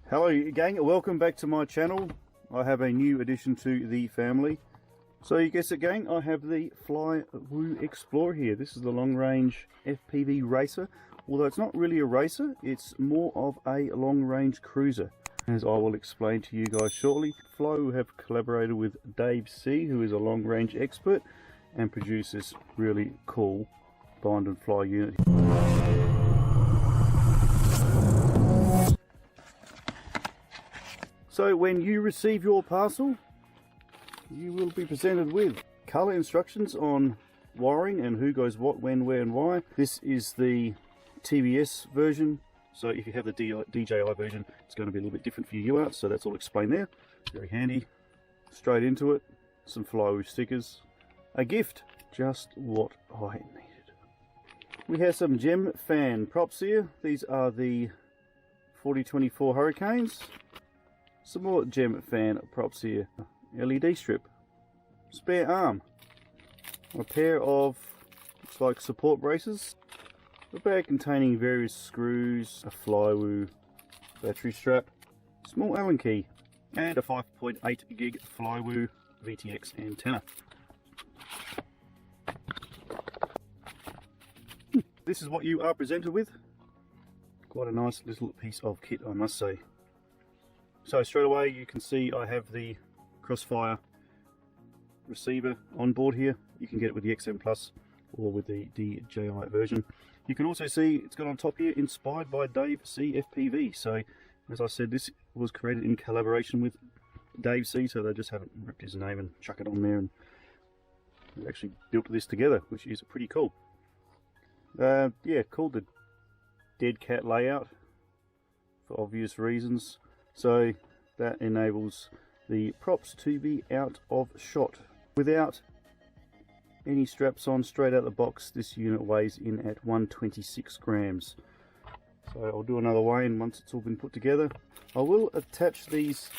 Hello gang, welcome back to my channel. I have a new addition to the family. So you guessed it gang, I have the Flywoo Explorer here. This is the long range FPV racer. Although it's not really a racer, it's more of a long range cruiser. As I will explain to you guys shortly, Flywoo have collaborated with Dave C, who is a long range expert, and produced this really cool bind and fly unit. So when you receive your parcel, you will be presented with colour instructions on wiring and who goes what, when, where and why. This is the TBS version, so if you have the DJI version, it's going to be a little bit different for you UART, so that's all explained there. Very handy. Straight into it, some Flywoo stickers. A gift, just what I needed. We have some gem fan props here. These are the 4024 Hurricanes. Some more gem fan props here. LED strip. Spare arm. A pair of, looks like support braces. A bag containing various screws. A Flywoo battery strap. Small Allen key. And a 5.8 gig Flywoo VTX antenna. This is what you are presented with. Quite a nice little piece of kit, I must say. So straight away you can see I have the Crossfire receiver on board here. You can get it with the XM Plus or with the DJI version. You can also see it's got on top here, inspired by Dave C FPV. So as I said, this was created in collaboration with Dave C, so they just haven't ripped his name and chuck it on there, and we actually built this together, which is pretty cool. Yeah, called the dead cat layout for obvious reasons. So that enables the props to be out of shot without any straps on. Straight out the box, this unit weighs in at 126 grams. So I'll do another weigh in once it's all been put together. I will attach these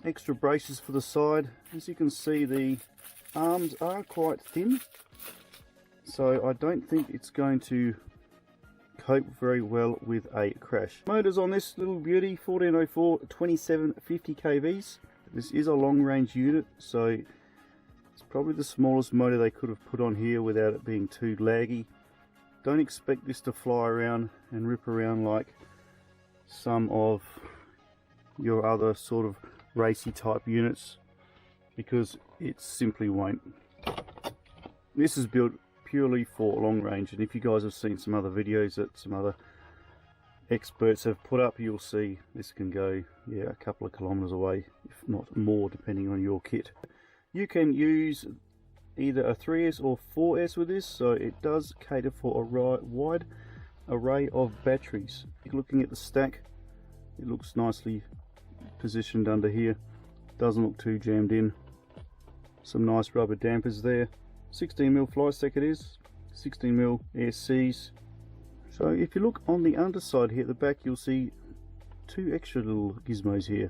extra braces for the side. As you can see, the arms are quite thin, so I don't think it's going to cope very well with a crash. Motors on this little beauty, 1404 2750 kVs. This is a long range unit, so it's probably the smallest motor they could have put on here without it being too laggy. Don't expect this to fly around and rip around like some of your other sort of racy type units, because it simply won't. This is built purely for long range, and if you guys have seen some other videos that some other experts have put up, you'll see this can go, yeah, a couple of kilometers away, if not more, depending on your kit. You can use either a 3S or 4S with this, so it does cater for a wide array of batteries. Looking at the stack, it looks nicely positioned under here, doesn't look too jammed in. Some nice rubber dampers there. 16mm fly stack it is, 16mm ASCs. So if you look on the underside here at the back, you'll see two extra little gizmos here.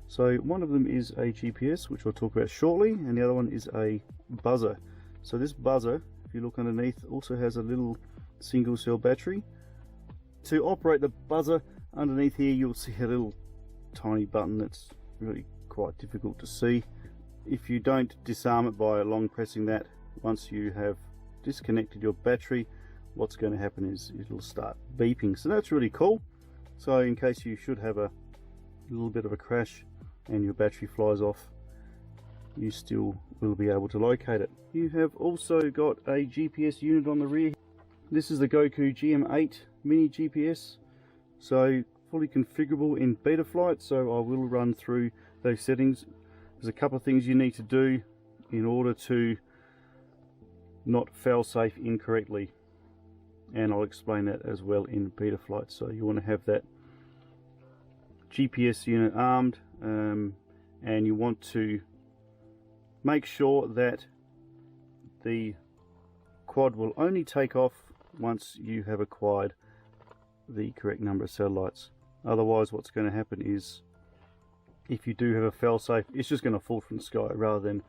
So one of them is a GPS, which I'll talk about shortly, and the other one is a buzzer. So this buzzer, if you look underneath, also has a little single cell battery. To operate the buzzer underneath here, you'll see a little tiny button that's really quite difficult to see. If you don't disarm it by long pressing that, once you have disconnected your battery, what's going to happen is it'll start beeping. So that's really cool. So in case you should have a little bit of a crash and your battery flies off, you still will be able to locate it. You have also got a GPS unit on the rear. This is the Goku GM8 mini GPS, so fully configurable in Betaflight, so I will run through those settings. There's a couple of things you need to do in order to not fail-safe incorrectly, and I'll explain that as well in Betaflight. So you want to have that GPS unit armed, and you want to make sure that the quad will only take off once you have acquired the correct number of satellites. Otherwise, what's going to happen is, if you do have a fail-safe, it's just going to fall from the sky rather than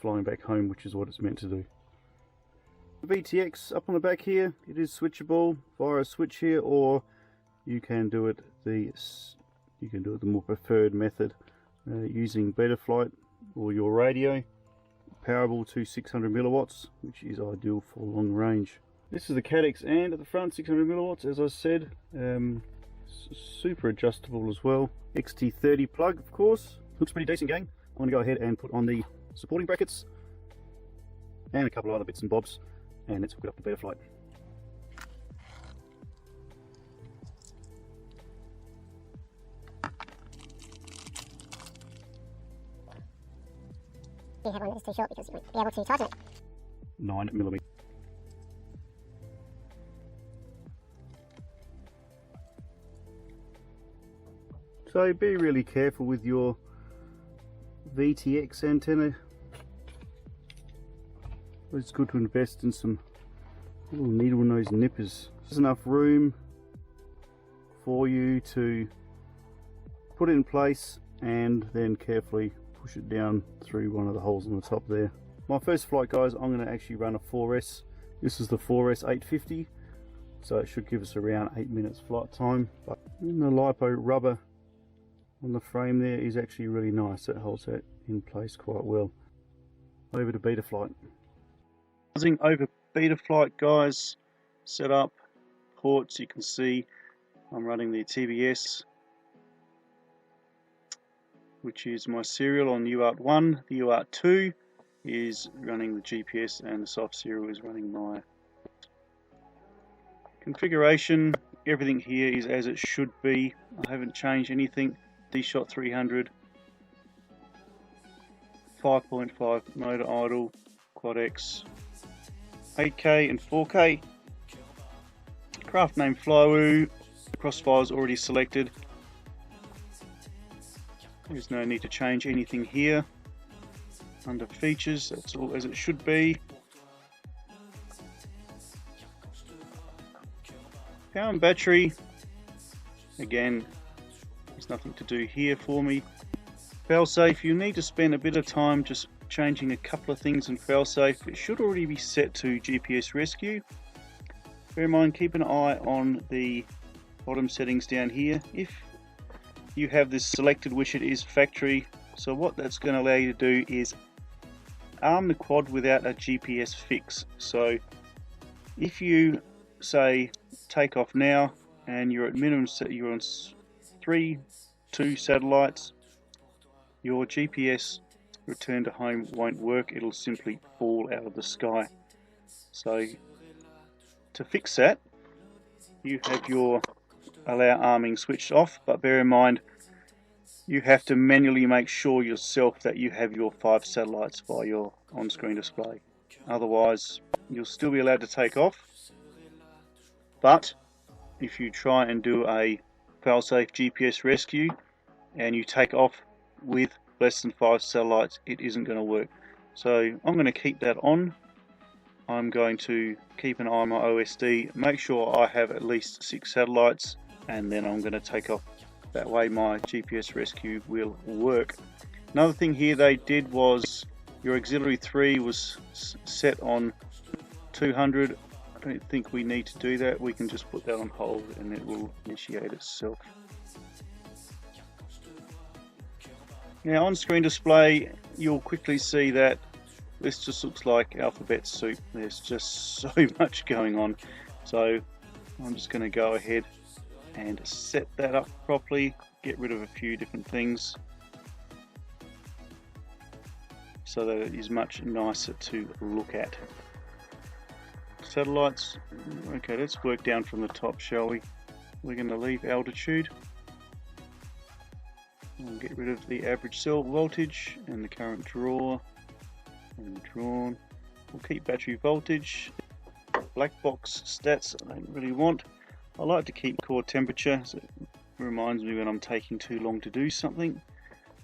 flying back home, which is what it's meant to do. The VTX up on the back here, it is switchable via a switch here, or you can do it the more preferred method using Betaflight or your radio, powerable to 600 milliwatts, which is ideal for long range. This is the Caddx, and at the front 600 milliwatts, as I said, super adjustable as well. XT30 plug, of course. Looks pretty decent, gang. I'm going to go ahead and put on the supporting brackets and a couple of other bits and bobs, and let's hook it up to Betaflight. You have one that is too short because you won't be able to tighten it. 9mm. So be really careful with your VTX antenna. It's good to invest in some little needle nose nippers. There's enough room for you to put it in place and then carefully push it down through one of the holes on the top there. My first flight, guys, I'm going to actually run a 4S. This is the 4S 850, so it should give us around 8 minutes flight time. But the lipo rubber on the frame there is actually really nice. That holds that in place quite well. Over to Betaflight. Over Betaflight, guys, set up ports. You can see I'm running the TBS, which is my serial on UART1. The UART2 is running the GPS, and the soft serial is running my configuration. Everything here is as it should be. I haven't changed anything. D-Shot 300, 5.5 motor idle, Quad-X, 8K and 4K. Craft name Flywoo. Crossfire is already selected. There's no need to change anything here. Under features, that's all as it should be. Power and battery, again, there's nothing to do here for me. Failsafe, you need to spend a bit of time just changing a couple of things in failsafe. It should already be set to GPS rescue. Bear in mind, keep an eye on the bottom settings down here. If you have this selected, which it is factory, so what that's going to allow you to do is arm the quad without a GPS fix. So if you say take off now and you're at minimum, you're on 2 satellites, your GPS return to home won't work. It'll simply fall out of the sky. So to fix that, you have your allow arming switched off, but bear in mind you have to manually make sure yourself that you have your 5 satellites by your on-screen display. Otherwise you'll still be allowed to take off, but if you try and do a failsafe GPS rescue and you take off with less than 5 satellites, it isn't going to work. So I'm going to keep that on. I'm going to keep an eye on my OSD, make sure I have at least 6 satellites, and then I'm going to take off. That way my GPS rescue will work. Another thing here they did was your auxiliary 3 was set on 200. I don't think we need to do that. We can just put that on hold and it will initiate itself. Now on screen display, you'll quickly see that this just looks like alphabet soup. There's just so much going on. So I'm just going to go ahead and set that up properly, get rid of a few different things so that it is much nicer to look at. Satellites, okay, let's work down from the top, shall we? We're going to leave altitude. We'll get rid of the average cell voltage and the current draw and drawn. We'll keep battery voltage. Black box stats I don't really want. I like to keep core temperature, so it reminds me when I'm taking too long to do something.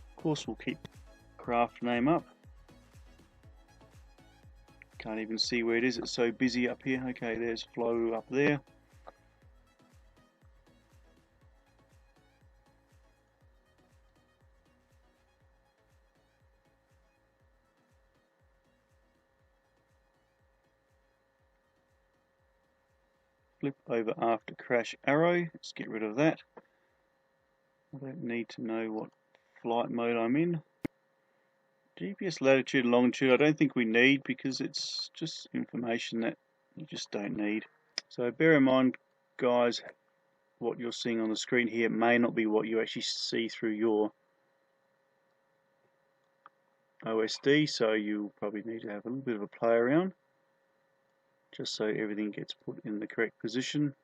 Of course we'll keep craft name up. Can't even see where it is, it's so busy up here. Okay, there's Flow up there. Flip over after crash arrow. Let's get rid of that. I don't need to know what flight mode I'm in. GPS latitude and longitude I don't think we need because it's just information that you just don't need. So bear in mind, guys, what you're seeing on the screen here may not be what you actually see through your OSD, so you'll probably need to have a little bit of a play around just so everything gets put in the correct position.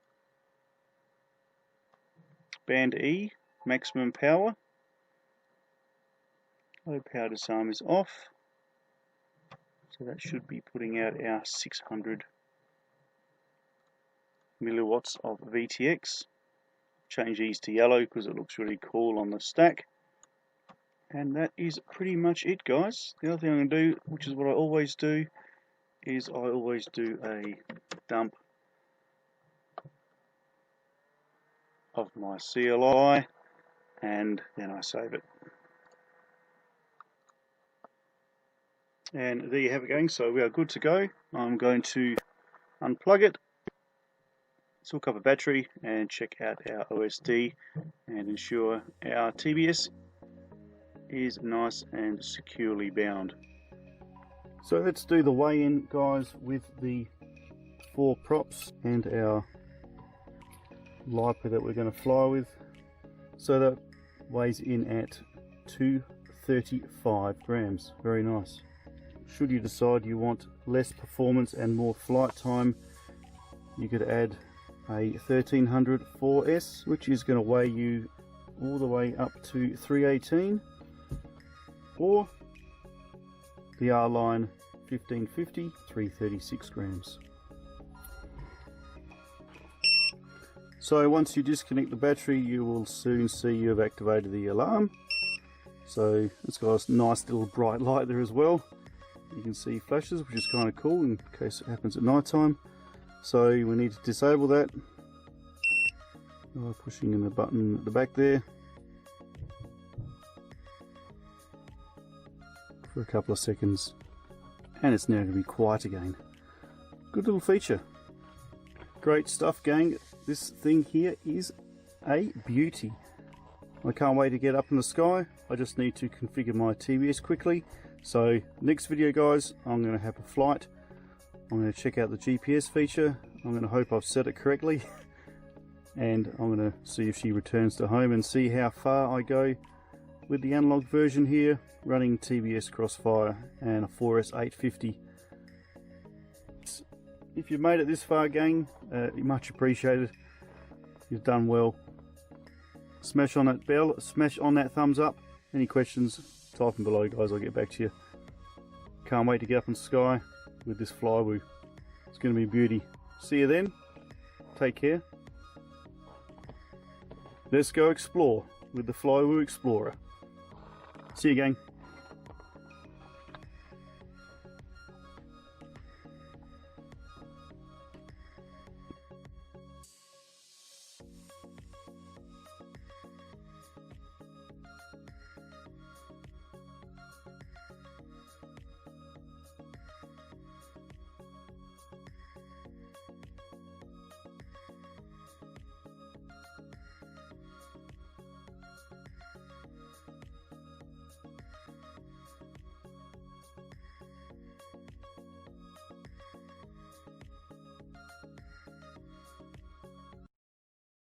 Band E, maximum power. Low power disarm is off, so that should be putting out our 600 milliwatts of VTX. Change these to yellow because it looks really cool on the stack. And that is pretty much it, guys. The other thing I'm going to do, which is what I always do, is I always do a dump of my CLI and then I save it. And there you have it going, so we are good to go. I'm going to unplug it, hook up a battery and check out our OSD and ensure our TBS is nice and securely bound. So let's do the weigh-in, guys, with the 4 props and our LiPo that we're going to fly with. So that weighs in at 235 grams. Very nice. Should you decide you want less performance and more flight time, you could add a 1300 4S, which is going to weigh you all the way up to 318, or the R-Line 1550, 336 grams. So once you disconnect the battery, you will soon see you have activated the alarm. So it's got a nice little bright light there as well. You can see flashes, which is kind of cool in case it happens at night time. So we need to disable that by pushing in the button at the back there for a couple of seconds, and it's now going to be quiet again. Good little feature. Great stuff, gang. This thing here is a beauty. I can't wait to get up in the sky. I just need to configure my TBS quickly. So next video, guys, I'm going to have a flight. I'm going to check out the GPS feature. I'm going to hope I've set it correctly. And I'm going to see if she returns to home and see how far I go with the analog version here, running TBS Crossfire and a 4S 850. If you've made it this far, gang, much appreciated. You've done well. Smash on that bell, smash on that thumbs up. Any questions, type them below, guys. I'll get back to you. Can't wait to get up in the sky with this Flywoo. It's going to be a beauty. See you then. Take care. Let's go explore with the Flywoo Explorer. See you, gang.